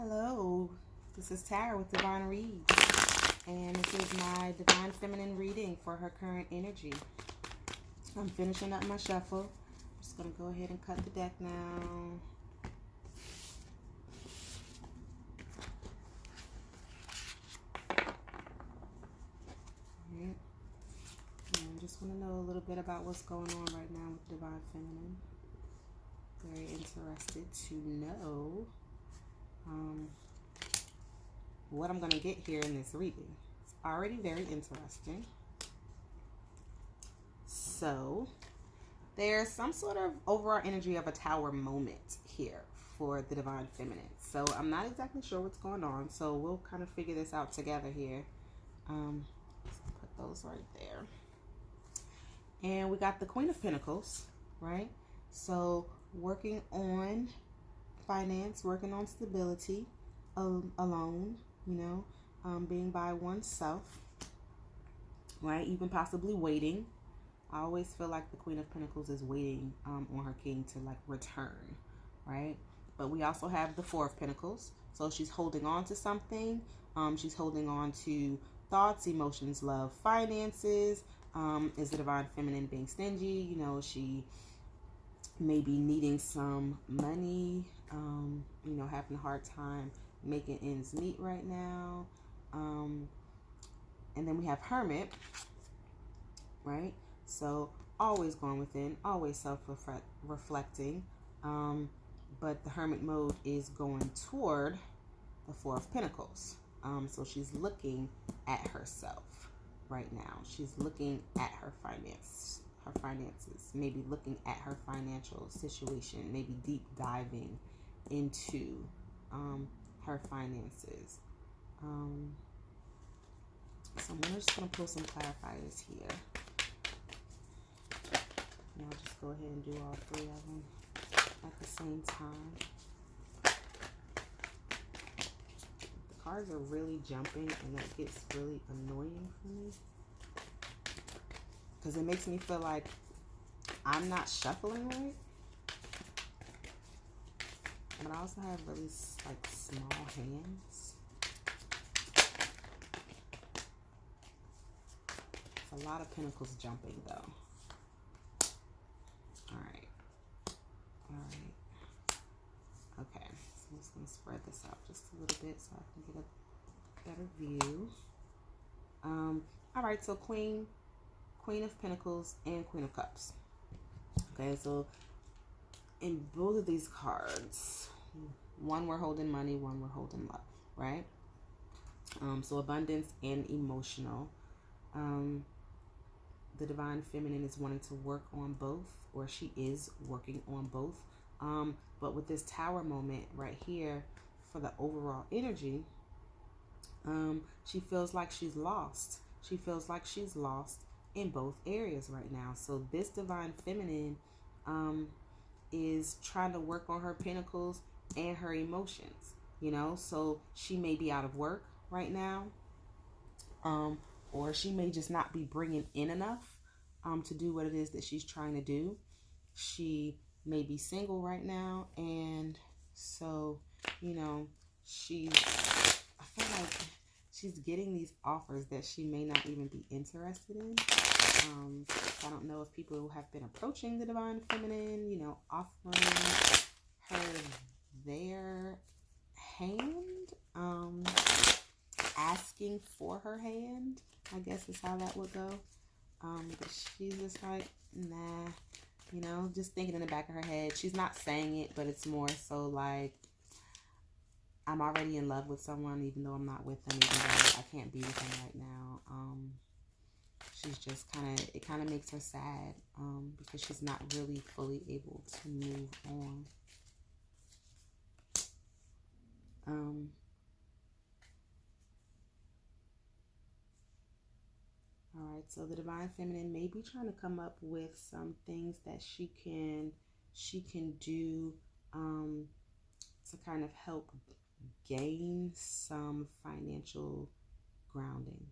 Hello, this is Tara with Divine Reads, and this is my Divine Feminine reading for her current energy. I'm finishing up my shuffle. I'm just going to go ahead and cut the deck now. Alright. And just want to know a little bit about what's going on right now with Divine Feminine. Very interested to know what I'm going to get here in this reading. It's already very interesting. So there's some sort of overall energy of a tower moment here for the Divine Feminine. So I'm not exactly sure what's going on. So we'll kind of figure this out together here. Let's put those right there. And we got the Queen of Pentacles, right? So working on finance, working on stability, alone, being by oneself, right? Even possibly waiting. I always feel like the Queen of Pentacles is waiting on her king to return, right? But we also have the Four of Pentacles. So she's holding on to something. She's holding on to thoughts, emotions, love, finances. Is the Divine Feminine being stingy? She may be needing some money, having a hard time making ends meet right now. And then we have Hermit, right? So always going within, always self-reflecting. But the Hermit mode is going toward the Four of Pentacles. So she's looking at herself right now. She's looking at her finances, maybe looking at her financial situation, maybe deep diving into her finances. So I'm just going to pull some clarifiers here. And I'll just go ahead and do all three of them at the same time. The cards are really jumping, and that gets really annoying for me, because it makes me feel like I'm not shuffling right. But I also have really small hands. It's a lot of pentacles jumping though. Alright. Okay. So I'm just going to spread this out just a little bit so I can get a better view. Alright, so Queen of Pentacles and Queen of Cups. Okay, so in both of these cards, one we're holding money, one we're holding love, right? So abundance and emotional. The Divine Feminine is wanting to work on both, or she is working on both. But with this Tower moment right here, for the overall energy, she feels like she's lost. She feels like she's lost in both areas right now. So this Divine Feminine is trying to work on her pentacles and her emotions, so she may be out of work right now, or she may just not be bringing in enough to do what it is that she's trying to do. She may be single right now, and so I feel like she's getting these offers that she may not even be interested in. I don't know if people have been approaching the Divine Feminine, offering her their hand, asking for her hand, I guess is how that would go. But she's just like, nah, just thinking in the back of her head. She's not saying it, but it's more so like, I'm already in love with someone, even though I'm not with them, even though I can't be with them right now. She's just it kind of makes her sad, because she's not really fully able to move on. All right, so the Divine Feminine may be trying to come up with some things that she can do to kind of help gain some financial grounding,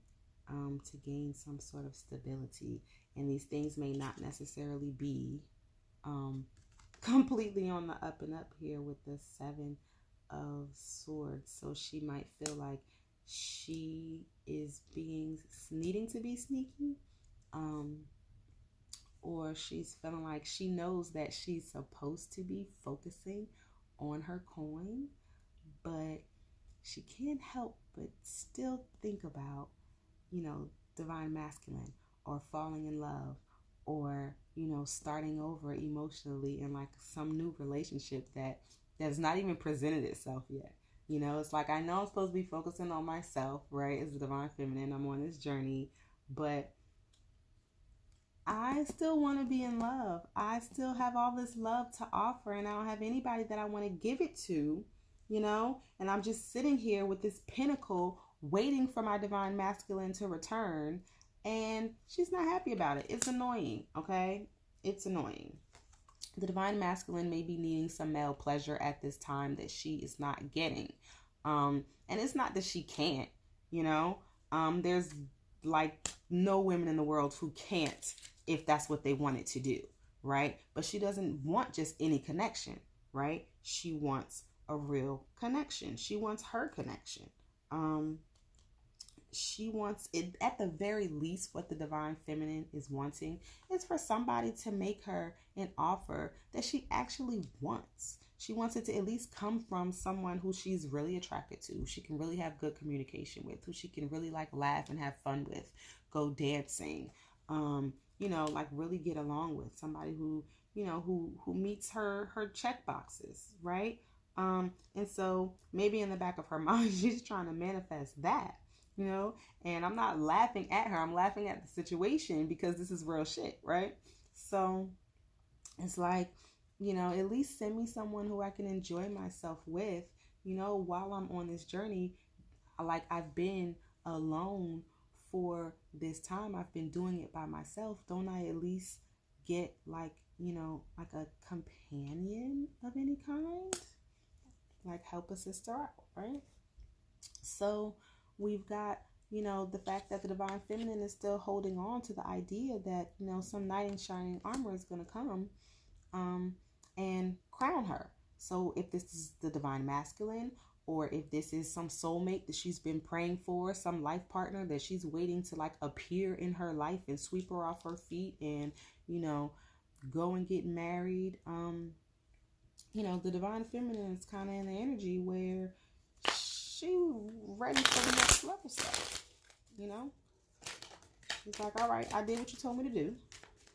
to gain some sort of stability. And these things may not necessarily be completely on the up and up here with the Seven of Swords. So she might feel like she is needing to be sneaky. Or she's feeling like she knows that she's supposed to be focusing on her coin, but she can't help but still think about, divine masculine, or falling in love, or, starting over emotionally in like some new relationship that's not even presented itself yet. It's like, I know I'm supposed to be focusing on myself, right? As the divine feminine, I'm on this journey, but I still want to be in love. I still have all this love to offer, and I don't have anybody that I want to give it to, and I'm just sitting here with this pinnacle waiting for my divine masculine to return, and she's not happy about it. It's annoying, okay? It's annoying. The divine masculine may be needing some male pleasure at this time that she is not getting. And it's not that she can't, there's like no women in the world who can't if that's what they wanted to do, right? But she doesn't want just any connection, right? She wants a real connection. She wants her connection. She wants it, at the very least, what the divine feminine is wanting is for somebody to make her an offer that she actually wants. She wants it to at least come from someone who she's really attracted to, who she can really have good communication with, who she can really like laugh and have fun with, go dancing, like really get along with, somebody who, who meets her check boxes, right? And so maybe in the back of her mind, she's trying to manifest that. And I'm not laughing at her. I'm laughing at the situation because this is real shit, right? So it's like, at least send me someone who I can enjoy myself with, while I'm on this journey. Like, I've been alone for this time. I've been doing it by myself. Don't I at least get like, like a companion of any kind? Like, help a sister out, right? So we've got, the fact that the divine feminine is still holding on to the idea that, some knight in shining armor is going to come and crown her. So if this is the divine masculine, or if this is some soulmate that she's been praying for, some life partner that she's waiting to like appear in her life and sweep her off her feet and, go and get married. The divine feminine is kind of in the energy where she ready for the next level stuff, She's like, all right, I did what you told me to do.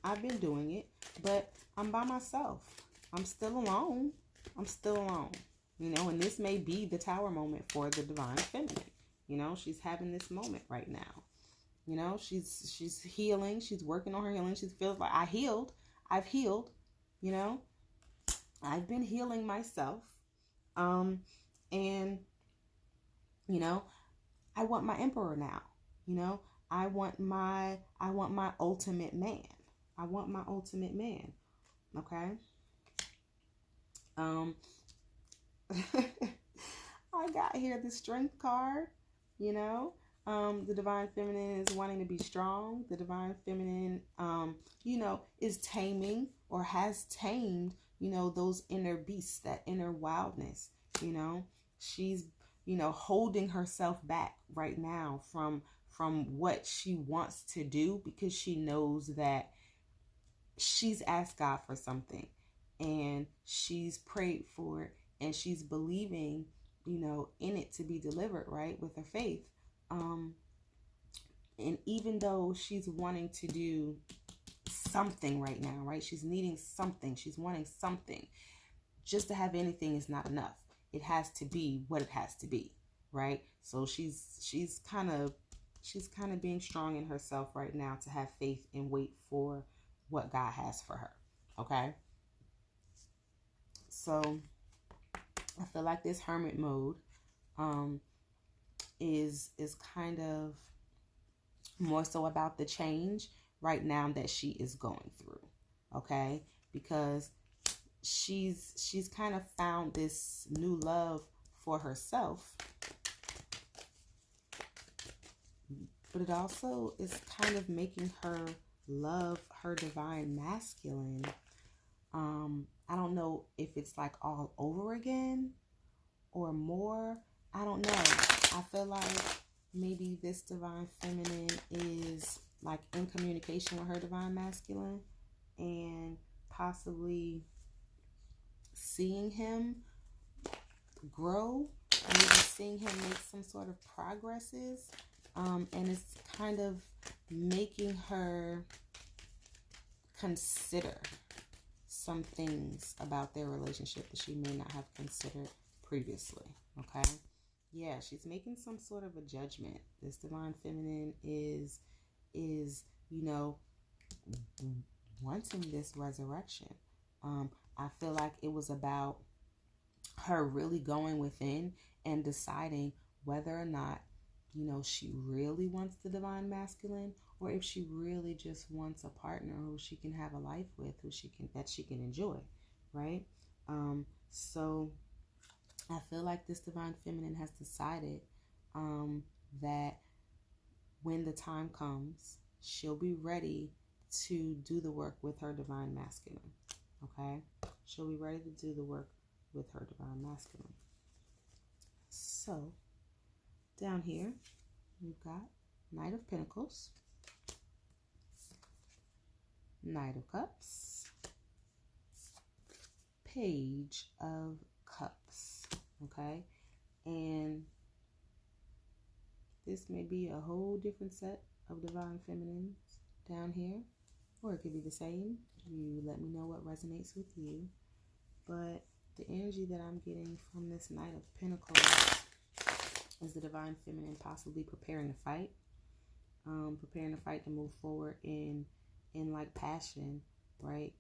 I've been doing it, but I'm by myself. I'm still alone. And this may be the tower moment for the divine feminine. She's having this moment right now. She's healing. She's working on her healing. She feels like I've healed. I've been healing myself. And I want my emperor now. I want my ultimate man. I want my ultimate man. Okay. I got here the strength card. The divine feminine is wanting to be strong. The divine feminine, is taming or has tamed, those inner beasts, that inner wildness. She's, holding herself back right now from what she wants to do, because she knows that she's asked God for something and she's prayed for it and she's believing, in it to be delivered, right, with her faith. And even though she's wanting to do something right now, right, she's needing something, she's wanting something, just to have anything is not enough. It has to be what it has to be, right? So she's kind of being strong in herself right now to have faith and wait for what God has for her. Okay. So I feel like this hermit mode is kind of more so about the change right now that she is going through. Okay, because she's kind of found this new love for herself, but it also is kind of making her love her divine masculine. I don't know if it's like all over again, or more. I don't know. I feel like maybe this divine feminine is like in communication with her divine masculine and possibly seeing him grow, maybe seeing him make some sort of progresses, and it's kind of making her consider some things about their relationship that she may not have considered previously. Okay, yeah, she's making some sort of a judgment. This divine feminine is wanting this resurrection. I feel like it was about her really going within and deciding whether or not, she really wants the divine masculine, or if she really just wants a partner who she can have a life with, that she can enjoy, right? So I feel like this divine feminine has decided that when the time comes, she'll be ready to do the work with her divine masculine. Okay? She'll be ready to do the work with her divine masculine. So, down here, we've got Knight of Pentacles, Knight of Cups, Page of Cups. Okay? And this may be a whole different set of divine feminines down here, or it could be the same. You let me know what resonates with you. But the energy that I'm getting from this Knight of Pentacles is the divine feminine possibly preparing to fight, to move forward in like passion, right?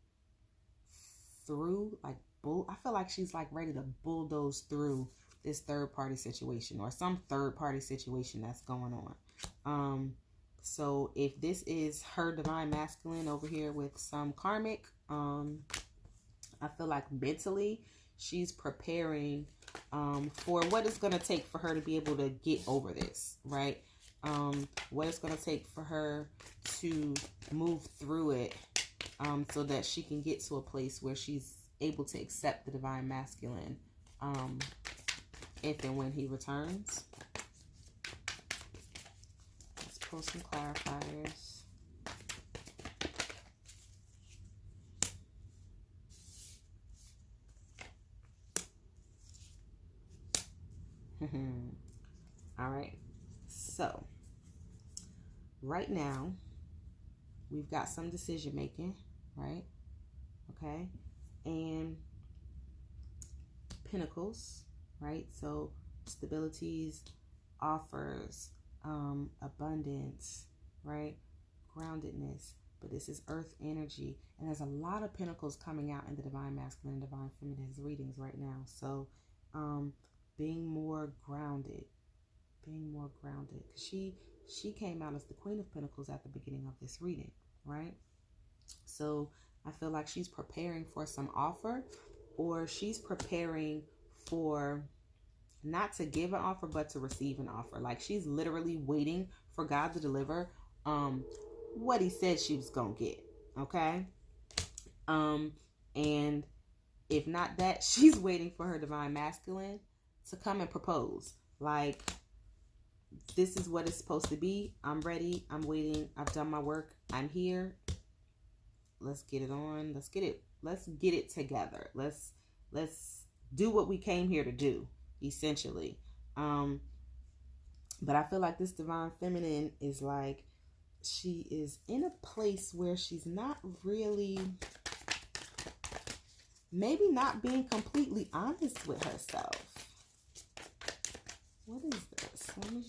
Through like I feel like she's like ready to bulldoze through this third party situation or some third party situation that's going on. So if this is her divine masculine over here with some karmic, I feel like mentally she's preparing for what it's going to take for her to be able to get over this, right? What it's going to take for her to move through it, so that she can get to a place where she's able to accept the divine masculine if and when he returns. Let's pull some clarifiers. All right. So, right now, we've got some decision making, right? Okay. And Pentacles, right? So, stabilities, offers, abundance, right? Groundedness. But this is earth energy. And there's a lot of pentacles coming out in the divine masculine and divine feminine readings right now. So, being more grounded. Because she came out as the Queen of Pentacles at the beginning of this reading, right? So I feel like she's preparing for some offer, or she's preparing for not to give an offer, but to receive an offer. Like she's literally waiting for God to deliver what he said she was gonna get. Okay. And if not that, she's waiting for her divine masculine to come and propose. Like, this is what it's supposed to be. I'm ready. I'm waiting. I've done my work. I'm here. Let's get it on. Let's get it together. Let's do what we came here to do, essentially. But I feel like this divine feminine is like, she is in a place where she's not really, maybe not being completely honest with herself. What is this? Let me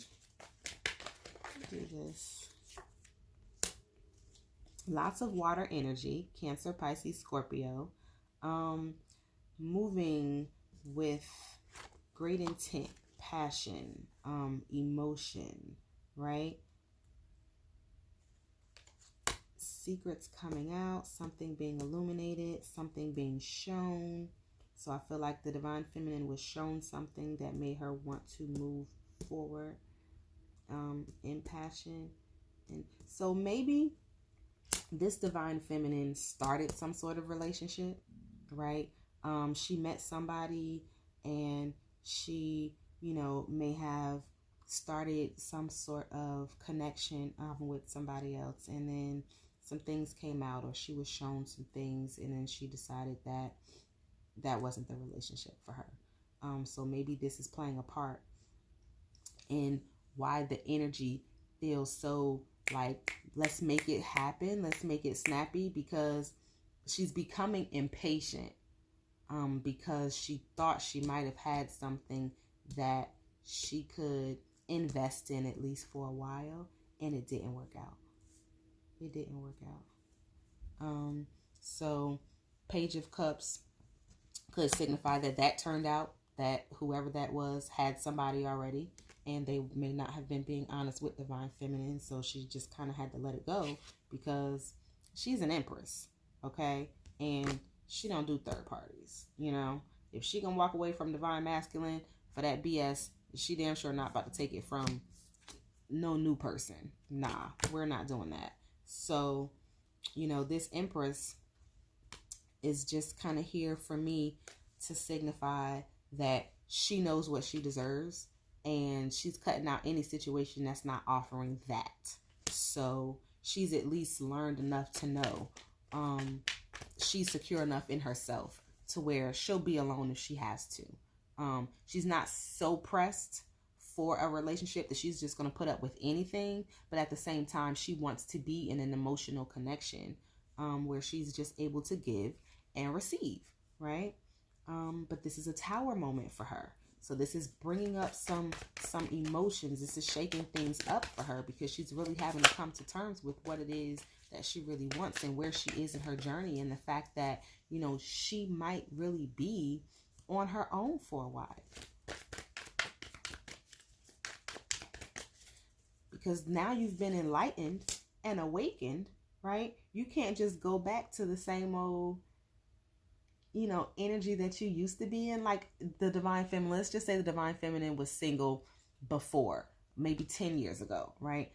do this. Lots of water energy, Cancer, Pisces, Scorpio. Moving with great intent, passion, emotion, right? Secrets coming out, something being illuminated, something being shown. So I feel like the divine feminine was shown something that made her want to move forward in passion. And so maybe this divine feminine started some sort of relationship, right? She met somebody and she, may have started some sort of connection with somebody else, and then some things came out, or she was shown some things, and then she decided that that wasn't the relationship for her. So maybe this is playing a part in why the energy feels so like, let's make it happen, let's make it snappy, because she's becoming impatient, because she thought she might have had something that she could invest in, at least for a while, and it didn't work out. It didn't work out. So Page of Cups could signify that turned out that whoever that was had somebody already, and they may not have been being honest with Divine Feminine, so she just kind of had to let it go, because she's an Empress, okay? And she don't do third parties, If she gonna walk away from Divine Masculine for that BS, she damn sure not about to take it from no new person. Nah, we're not doing that. So, this Empress is just kind of here for me to signify that she knows what she deserves, and she's cutting out any situation that's not offering that. So she's at least learned enough to know she's secure enough in herself to where she'll be alone if she has to. She's not so pressed for a relationship that she's just going to put up with anything, but at the same time, she wants to be in an emotional connection where she's just able to give and receive, right? But this is a Tower moment for her. So this is bringing up some emotions. This is shaking things up for her, because she's really having to come to terms with what it is that she really wants and where she is in her journey, and the fact that, she might really be on her own for a while. Because now you've been enlightened and awakened, right? You can't just go back to the same old, energy that you used to be in. Like the Divine Feminine, let's just say the Divine Feminine was single before, maybe 10 years ago, right?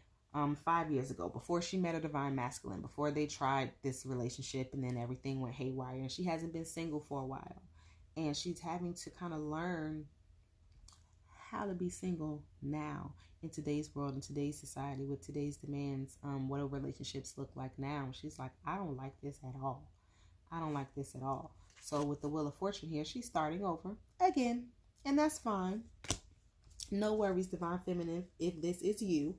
5 years ago, before she met her Divine Masculine, before they tried this relationship, and then everything went haywire, and she hasn't been single for a while. And she's having to kind of learn how to be single now in today's world, in today's society, with today's demands, what do relationships look like now? She's like, I don't like this at all. I don't like this at all. So with the Wheel of Fortune here, she's starting over again, and that's fine. No worries, Divine Feminine. If this is you,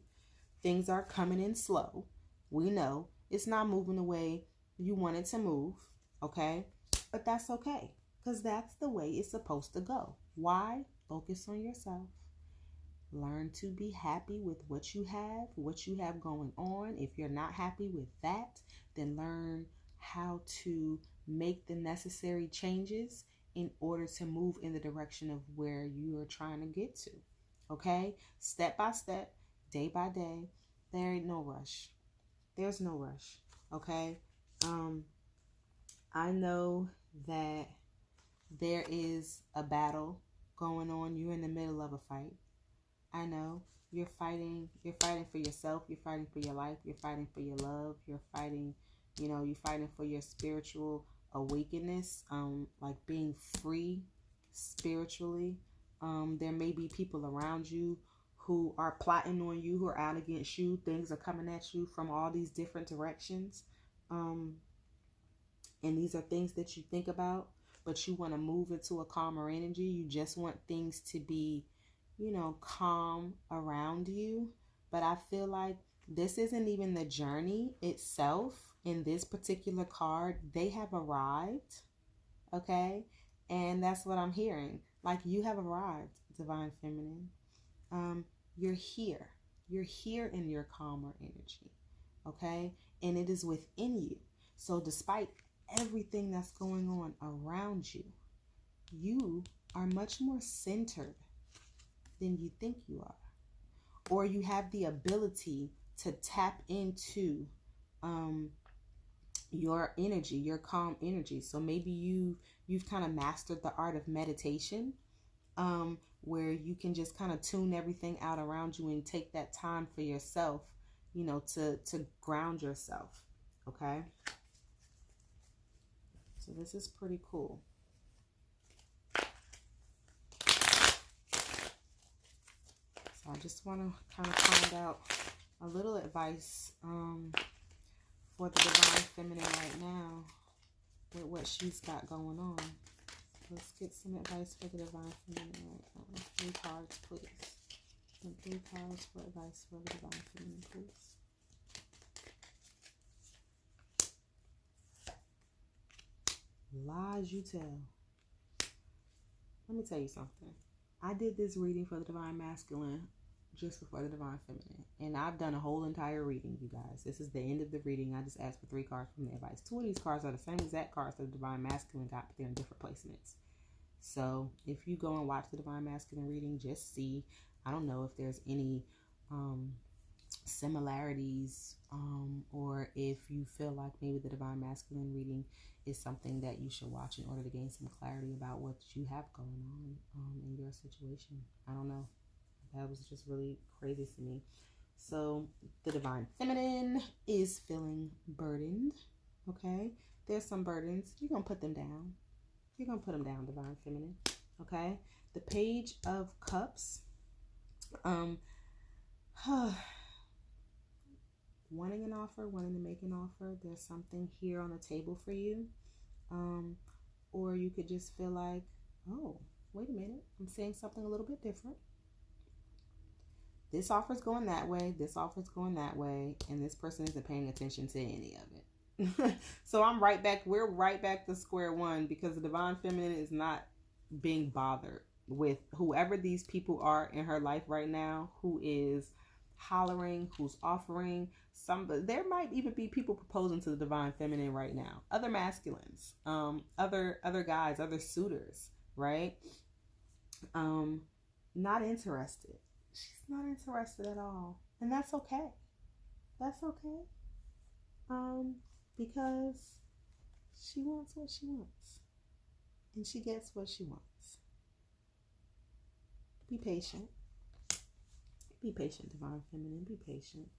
things are coming in slow. We know it's not moving the way you want it to move, okay? But that's okay, because that's the way it's supposed to go. Why? Focus on yourself. Learn to be happy with what you have going on. If you're not happy with that, then learn how to make the necessary changes in order to move in the direction of where you are trying to get to. Okay? Step by step, day by day. There ain't no rush. There's no rush. Okay? I know that there is a battle going on. You're in the middle of a fight. I know you're fighting for yourself, you're fighting for your life, you're fighting for your love, you're fighting for your spiritual awakeness, like being free spiritually. There may be people around you who are plotting on you, who are out against you. Things are coming at you from all these different directions. And these are things that you think about, but you want to move into a calmer energy. You just want things to be, calm around you. But I feel like this isn't even the journey itself. In this particular card, they have arrived, okay? And that's what I'm hearing. Like, you have arrived, Divine Feminine. You're here. You're here in your calmer energy, okay? And it is within you. So despite everything that's going on around you, you are much more centered than you think you are. Or you have the ability to tap into your energy, your calm energy. So maybe you've kind of mastered the art of meditation, where you can just kind of tune everything out around you and take that time for yourself, to ground yourself. Okay? So this is pretty cool. I just want to kind of find out a little advice for the divine feminine right now with what she's got going on. Let's get some advice for the divine feminine right now. 3 cards, please. And 3 cards for advice for the divine feminine, please. Lies you tell. Let me tell you something. I did this reading for the divine masculine just before the divine feminine. And I've done a whole entire reading, you guys. This is the end of the reading. I just asked for 3 cards from the advice. 2 of these cards are the same exact cards that the divine masculine got, but they're in different placements. So if you go and watch the divine masculine reading, just see. I don't know if there's any similarities or if you feel like maybe the divine masculine reading is something that you should watch in order to gain some clarity about what you have going on in your situation. I don't know. That was just really crazy to me. So the divine feminine is feeling burdened. Okay, there's some burdens. You're gonna put them down. You're gonna put them down, divine feminine. Okay, the Page of Cups. Wanting an offer, wanting to make an offer. There's something here on the table for you. Or you could just feel like, oh, wait a minute, I'm saying something a little bit different. This offer's going that way, this offer's going that way, and this person isn't paying attention to any of it. So we're right back to square one, because the divine feminine is not being bothered with whoever these people are in her life right now, who is hollering, who's offering. There might even be people proposing to the divine feminine right now, other masculines, other guys, other suitors, right? Not interested. She's not interested at all, and that's okay. That's okay. Because she wants what she wants, and she gets what she wants. Be patient. Be patient, divine feminine. Be patient.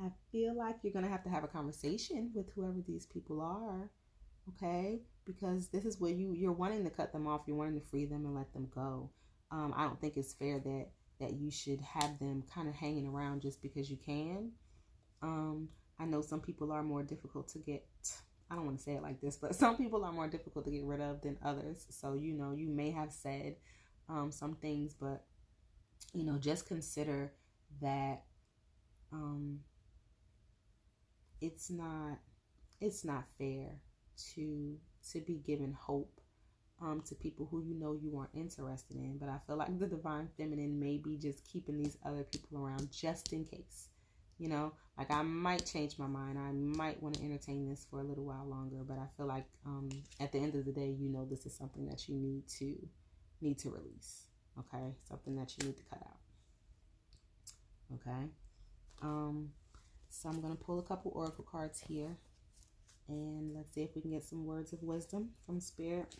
I feel like you're going to have a conversation with whoever these people are, okay? Because this is where you're wanting to cut them off. You're wanting to free them and let them go. I don't think it's fair that you should have them kind of hanging around just because you can. I know some people are more difficult to get, I don't want to say it like this, but some people are more difficult to get rid of than others. So, you may have said some things, but, just consider that it's not fair to be given hope to people who you aren't interested in. But I feel like the divine feminine may be just keeping these other people around just in case. Like I might change my mind. I might want to entertain this for a little while longer, but I feel like at the end of the day, this is something that you need to release. Okay, something that you need to cut out. Okay. So I'm going to pull a couple oracle cards here, and let's see if we can get some words of wisdom from Spirit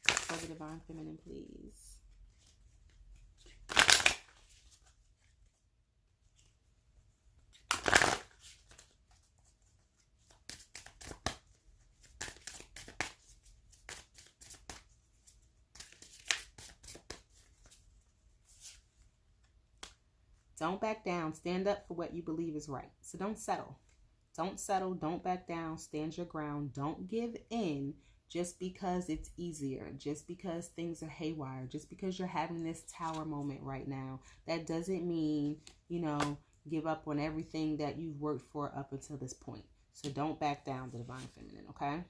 for the divine feminine, please. Don't back down. Stand up for what you believe is right. So don't settle. Don't settle. Don't back down. Stand your ground. Don't give in just because it's easier. Just because things are haywire. Just because you're having this tower moment right now. That doesn't mean, give up on everything that you've worked for up until this point. So don't back down, the divine feminine, okay?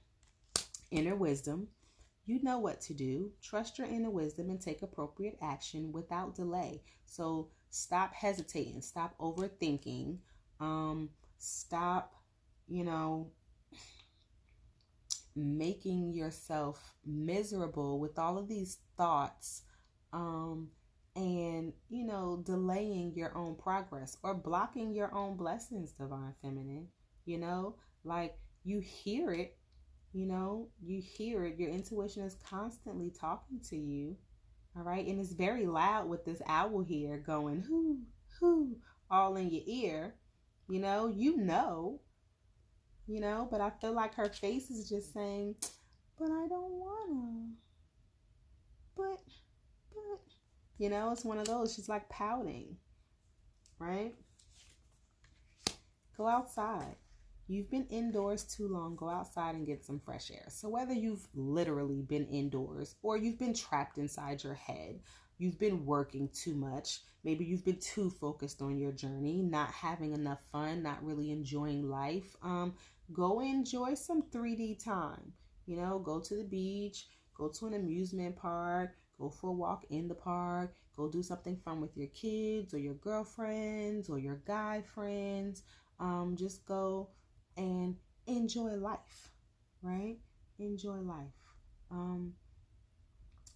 Inner wisdom. You know what to do. Trust your inner wisdom and take appropriate action without delay. So stop hesitating. Stop overthinking. Stop, making yourself miserable with all of these thoughts and, delaying your own progress or blocking your own blessings, divine feminine. Like you hear it. You hear it. Your intuition is constantly talking to you. All right. And it's very loud with this owl here going, hoo, hoo, all in your ear. But I feel like her face is just saying, but I don't wanna. But, You know, it's one of those. She's like pouting, right? Go outside. You've been indoors too long. Go outside and get some fresh air. So whether you've literally been indoors or you've been trapped inside your head, you've been working too much, maybe you've been too focused on your journey, not having enough fun, not really enjoying life, go enjoy some 3D time. You know, go to the beach, go to an amusement park, go for a walk in the park, go do something fun with your kids or your girlfriends or your guy friends. Just go and enjoy life, right? Enjoy life.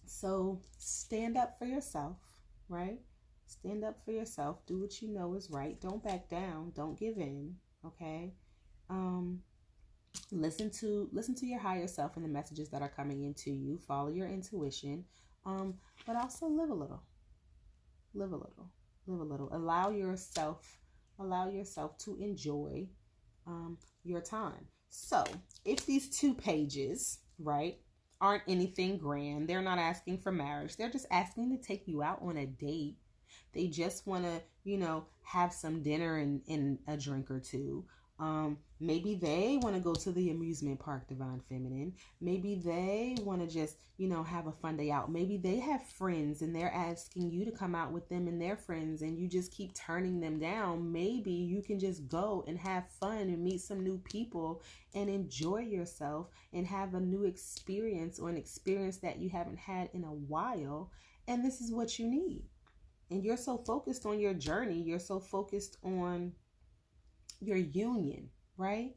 So stand up for yourself, right? Stand up for yourself. Do what you know is right. Don't back down. Don't give in. Okay. Um, listen to your higher self and the messages that are coming into you. Follow your intuition. But also live a little. Live a little. Live a little. Allow yourself to enjoy your time. So if these 2 pages, right, aren't anything grand, they're not asking for marriage, they're just asking to take you out on a date. They just want to, have some dinner and a drink or two. Maybe they want to go to the amusement park, Divine Feminine. Maybe they want to just, have a fun day out. Maybe they have friends and they're asking you to come out with them and their friends and you just keep turning them down. Maybe you can just go and have fun and meet some new people and enjoy yourself and have a new experience or an experience that you haven't had in a while. And this is what you need. And you're so focused on your journey. You're so focused on your union, right?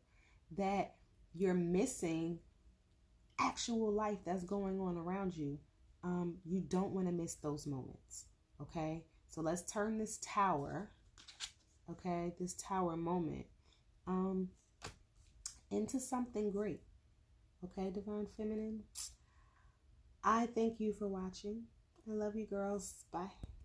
That you're missing actual life that's going on around you. You don't want to miss those moments, okay? So let's turn this tower, okay, this tower moment, into something great, okay, Divine Feminine? I thank you for watching. I love you, girls. Bye.